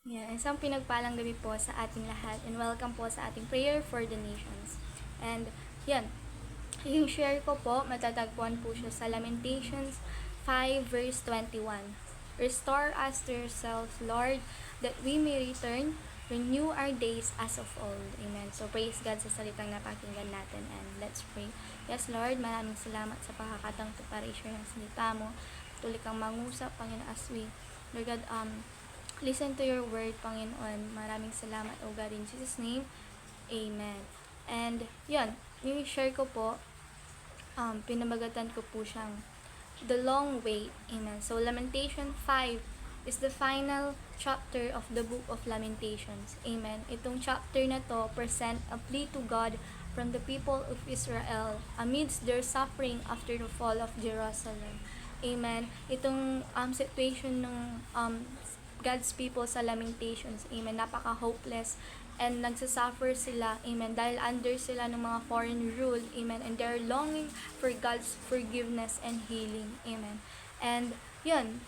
Yeah, isang pinagpalang gabi po sa ating lahat and welcome po sa ating prayer for the nations. And yan, yung share ko po, matatagpuan po siya sa Lamentations 5 verse 21. Restore us to yourself, Lord, that we may return, renew our days as of old. Amen. So praise God sa salitang napakinggan natin and let's pray. Yes, Lord, maraming salamat sa pakakatang to para i-share ng salita mo. Tuloy kang mangusap, Panginoon, as we, Lord God, listen to your word, Panginoon. Maraming salamat, O God, in Jesus' name. Amen. And, yun, yung share ko po, pinamagatan ko po siyang The Long Wait. Amen. So, Lamentation 5 is the final chapter of the book of Lamentations. Amen. Itong chapter na to present a plea to God from the people of Israel amidst their suffering after the fall of Jerusalem. Amen. Itong situation ng God's people sa Lamentations. Amen. Napaka-hopeless and nagsasuffer sila. Amen. Dahil under sila ng mga foreign rule. Amen. And they're longing for God's forgiveness and healing. Amen. And yun,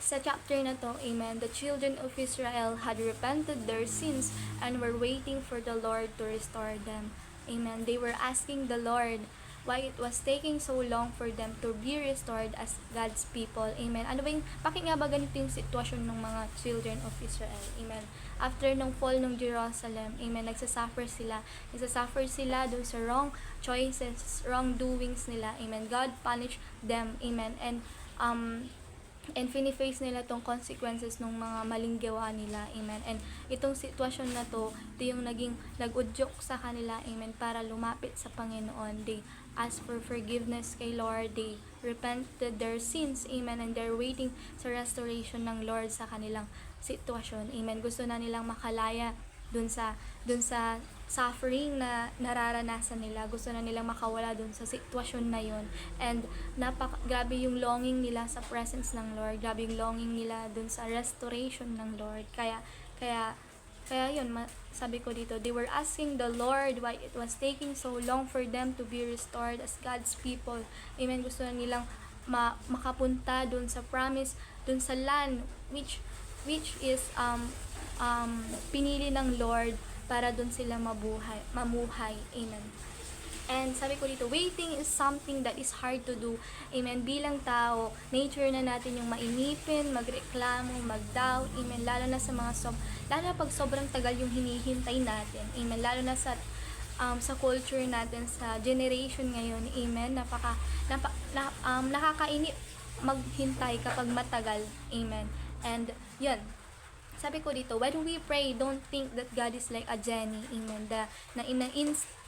sa chapter na to, amen, the children of Israel had repented their sins and were waiting for the Lord to restore them. Amen. They were asking the Lord why it was taking so long for them to be restored as God's people. Amen. Ano ba yung, bakit nga ba ganito yung sitwasyon ng mga children of Israel? Amen. After nung fall ng Jerusalem, amen, nagsasuffer sila. Nagsasuffer sila dun sa wrong choices, wrong doings nila. Amen. God punished them. Amen. And fini-face nila tong consequences ng mga maling gawa nila. Amen. And itong sitwasyon na to, ito yung naging nag-udyok sa kanila. Amen. Para lumapit sa Panginoon. They ask for forgiveness kay Lord. They repented their sins. Amen. And they're waiting sa restoration ng Lord sa kanilang sitwasyon. Amen. Gusto na nilang makalaya dun sa suffering na nararanasan nila. Gusto na nilang makawala dun sa sitwasyon na yon. And grabe yung longing nila sa presence ng Lord. Grabe yung longing nila dun sa restoration ng Lord. Kaya yun, sabi ko dito, they were asking the Lord why it was taking so long for them to be restored as God's people. Amen. Gusto na nilang makapunta dun sa promise, dun sa land which is pinili ng Lord para dun sila mamuhay. Amen. And sabi ko dito, waiting is something that is hard to do. Amen. Bilang tao, nature na natin yung mainipin, magreklamo, mag-doubt. Amen. Lalo na pag sobrang tagal yung hinihintay natin. Amen. Lalo na sa culture natin, sa generation ngayon. Amen. Nakakainip maghintay kapag matagal. Amen. And yun, sabi ko dito, when we pray, don't think that God is like a Jenny. Amen.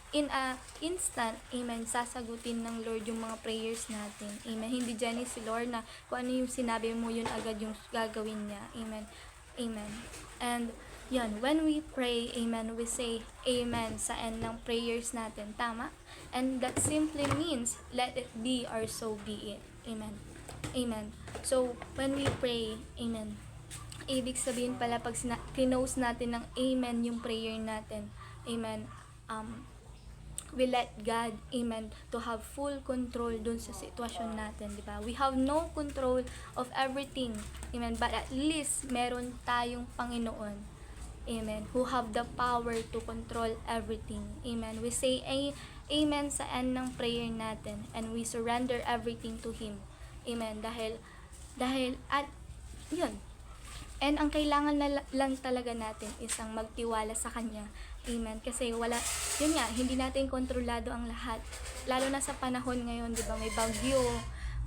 In a instant, amen, sasagutin ng Lord yung mga prayers natin. Amen. Hindi Jenny si Lord na kung ano yung sinabi mo, yun agad yung gagawin niya. Amen. Amen. And yan, when we pray, amen, we say amen sa end ng prayers natin. Tama? And that simply means, let it be or so be it. Amen. Amen. So, when we pray, amen, ibig sabihin pala pag close natin ng amen yung prayer natin, amen, we let God, amen, to have full control dun sa sitwasyon natin, di ba? We have no control of everything, amen, but at least meron tayong Panginoon, amen, who have the power to control everything, amen. We say amen sa end ng prayer natin and we surrender everything to Him, amen, dahil at yun. And ang kailangan na lang talaga natin is ang magtiwala sa Kanya. Amen. Kasi yun nga, hindi natin kontrolado ang lahat. Lalo na sa panahon ngayon, di ba? May bagyo,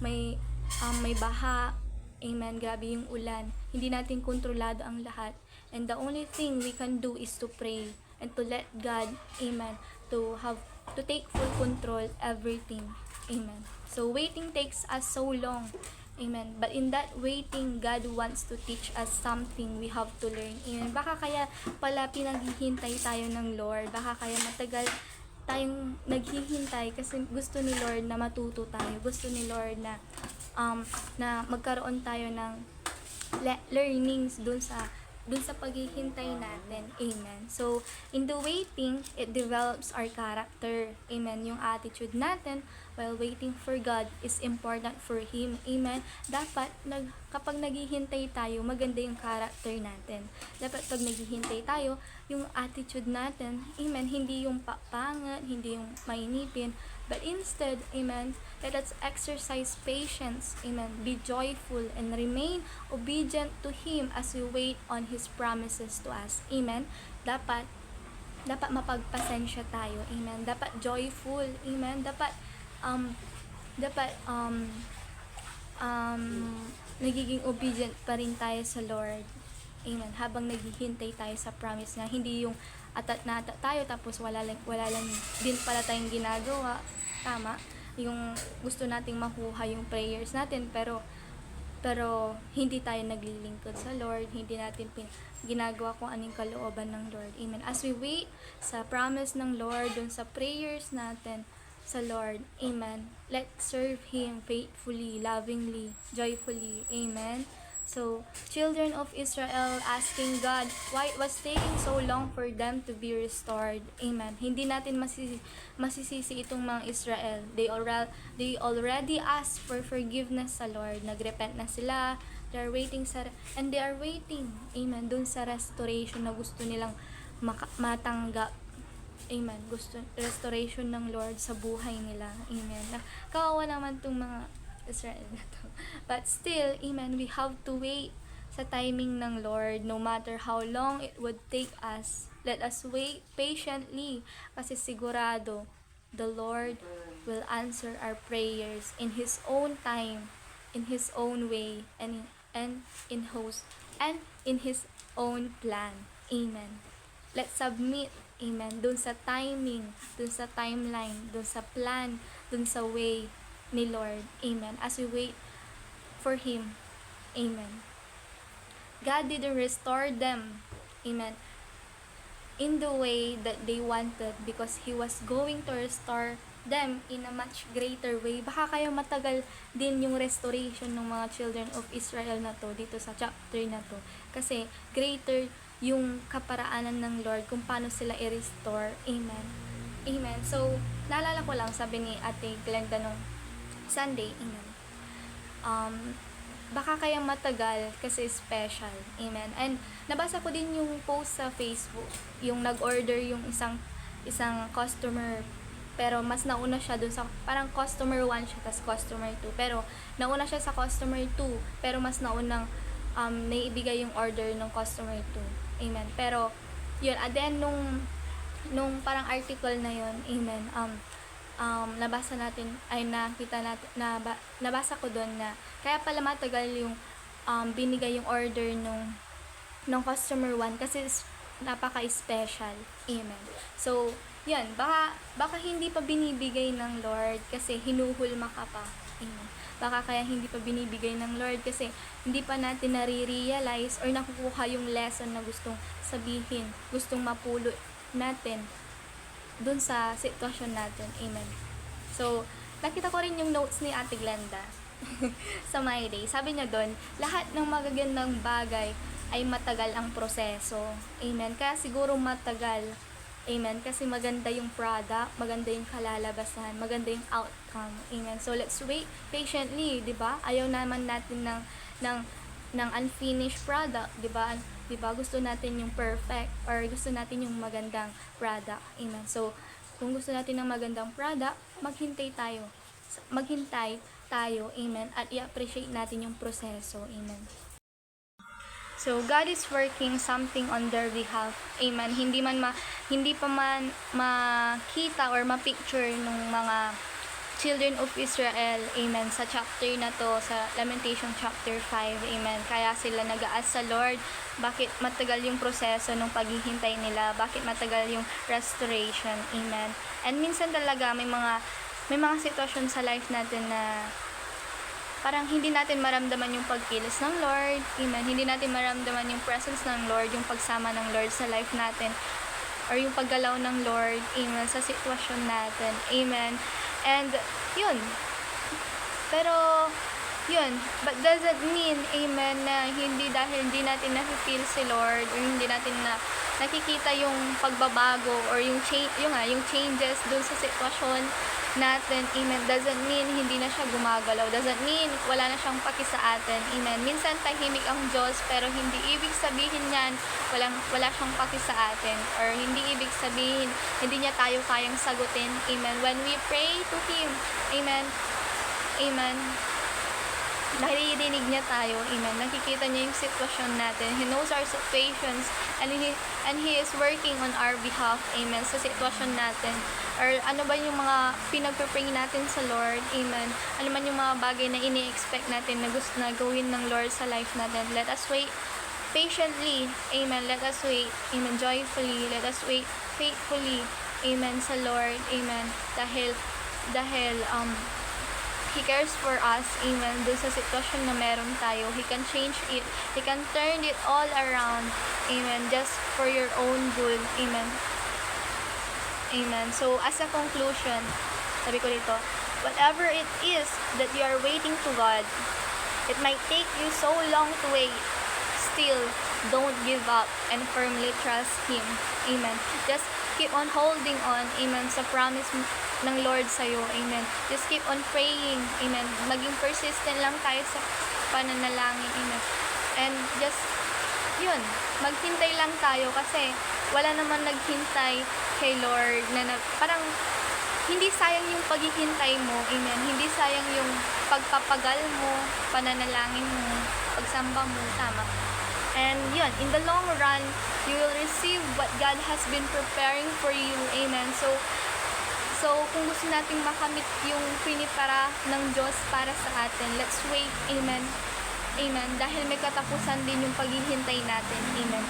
may baha. Amen. Grabe yung ulan. Hindi natin kontrolado ang lahat. And the only thing we can do is to pray and to let God, amen, to take full control everything. Amen. So waiting takes us so long. Amen. But in that waiting, God wants to teach us something we have to learn. Amen. Baka kaya pala pinaghihintay tayo ng Lord. Baka kaya matagal tayong naghihintay kasi gusto ni Lord na matuto tayo. Gusto ni Lord na magkaroon tayo ng learnings dun sa dun sa paghihintay natin. Amen. So, in the waiting, it develops our character. Amen. Yung attitude natin while waiting for God is important for Him. Amen. Dapat, kapag naghihintay tayo, maganda yung character natin. Dapat pag naghihintay tayo, yung attitude natin, amen, hindi yung papangat, hindi yung mainipin, but instead, amen, let us exercise patience, amen, be joyful, and remain obedient to Him as we wait on His promises to us. Amen. Dapat mapagpasensya tayo. Amen. Dapat joyful. Amen. Dapat nagiging obedient pa rin tayo sa Lord. Amen. Habang naghihintay tayo sa promise niya, hindi yung atat na atat tayo tapos wala lang din pala tayong ginagawa. Tama. Yung gusto nating makuha yung prayers natin pero hindi tayo naglilingkod sa Lord, hindi natin ginagawa kung anong kalooban ng Lord. Amen. As we wait sa promise ng Lord, dun sa prayers natin sa Lord, amen, let's serve Him faithfully, lovingly, joyfully. Amen. So, children of Israel asking God, why it was taking so long for them to be restored? Amen. Hindi natin masisisi itong mga Israel. They already asked for forgiveness sa Lord. Nagrepent na sila. They are waiting amen, dun sa restoration na gusto nilang matanggap. Amen. Gusto restoration ng Lord sa buhay nila. Amen. Kawawa naman itong mga Israel na to. But still, amen, we have to wait sa timing ng Lord no matter how long it would take us. Let us wait patiently kasi sigurado the Lord will answer our prayers in His own time, in His own way, and in His own plan. Amen. Let's submit, amen, dun sa timing, dun sa timeline, dun sa plan, dun sa way ni Lord. Amen. As we wait for Him. Amen. God didn't restore them. Amen. In the way that they wanted because He was going to restore them in a much greater way. Baka kaya matagal din yung restoration ng mga children of Israel na to dito sa chapter na to. Kasi greater yung kaparaanan ng Lord kung paano sila i-restore. Amen. Amen. So, naalala ko lang, sabi ni Ate Glenda nung Sunday, amen. Baka kaya matagal kasi special, amen. And nabasa ko din yung post sa Facebook, yung nag-order yung isang customer, pero mas nauna siya dun sa, parang customer 1 siya, tas customer 2, pero nauna siya sa customer 2, pero mas naunang naibigay yung order ng customer 2, amen. Pero yun, and then nung parang article na yun, amen, nabasa natin, ay nakita natin, nabasa ko doon na kaya pala matagal yung binigay yung order nung customer 1 kasi napaka-special. Amen. So, yan, baka hindi pa binibigay ng Lord kasi hinuhulma ka pa. Amen. Baka kaya hindi pa binibigay ng Lord kasi hindi pa natin nare-realize or nakukuha yung lesson na gustong sabihin, gustong mapulot natin dun sa sitwasyon natin. Amen. So, nakita ko rin yung notes ni Ate Glenda sa My Day. Sabi niya dun, lahat ng magagandang bagay ay matagal ang proseso. Amen. Kaya siguro matagal. Amen. Kasi maganda yung product, maganda yung kalalabasan, maganda yung outcome. Amen. So, let's wait patiently, di ba? Ayaw naman natin ng unfinished product, di ba? Diba? Gusto natin yung perfect or gusto natin yung magandang product. Amen. So, kung gusto natin ng magandang product, maghintay tayo. Amen. At i-appreciate natin yung proseso. Amen. So, God is working something on their behalf. Amen. Hindi pa man makita or ma-picture ng mga children of Israel, amen, sa chapter na to, sa Lamentation chapter 5, amen. Kaya sila nag-aas sa Lord, bakit matagal yung proseso ng paghihintay nila, bakit matagal yung restoration, amen. And minsan talaga may mga sitwasyon sa life natin na parang hindi natin maramdaman yung pagkilos ng Lord, amen. Hindi natin maramdaman yung presence ng Lord, yung pagsama ng Lord sa life natin, or yung paggalaw ng Lord, amen, sa sitwasyon natin, amen. And, yun. Pero, yun, but doesn't mean, amen, na hindi dahil hindi natin na-feel si Lord or hindi natin na nakikita yung pagbabago or yung changes dun sa sitwasyon natin, amen, doesn't mean hindi na siya gumagalaw, doesn't mean wala na siyang paki sa atin, amen. Minsan tahimik ang Diyos, pero hindi ibig sabihin yan wala siyang paki sa atin, or hindi ibig sabihin hindi niya tayo kayang sagutin, amen. When we pray to Him, amen, amen, naririnig niya tayo, amen. Nakikita niya yung sitwasyon natin. He knows our situations, and He is working on our behalf, amen, sa sitwasyon natin. Or ano ba yung mga pinagpipray natin sa Lord, amen. Ano man yung mga bagay na ini-expect natin na gusto na gawin ng Lord sa life natin. Let us wait patiently, amen. Let us wait, amen, joyfully. Let us wait faithfully, amen, sa Lord, amen. Dahil He cares for us, amen, dun sa sitwasyon na meron tayo. He can change it. He can turn it all around, amen, just for your own good, amen. Amen. So, as a conclusion, sabi ko dito, whatever it is that you are waiting to God, it might take you so long to wait. Still, don't give up and firmly trust Him. Amen. Just keep on holding on, amen, sa promise ng Lord sa'yo, amen. Just keep on praying, amen. Maging persistent lang tayo sa pananalangin, amen. And just, yun, maghintay lang tayo kasi wala naman naghintay kay Lord na parang hindi sayang yung paghihintay mo, amen. Hindi sayang yung pagpapagal mo, pananalangin mo, pagsamba mo, tama. And yun, in the long run, you will receive what God has been preparing for you, amen. So kung gusto nating makamit yung pinipara ng Diyos para sa atin, let's wait, amen. Amen. Dahil may katapusan din yung paghihintay natin, amen.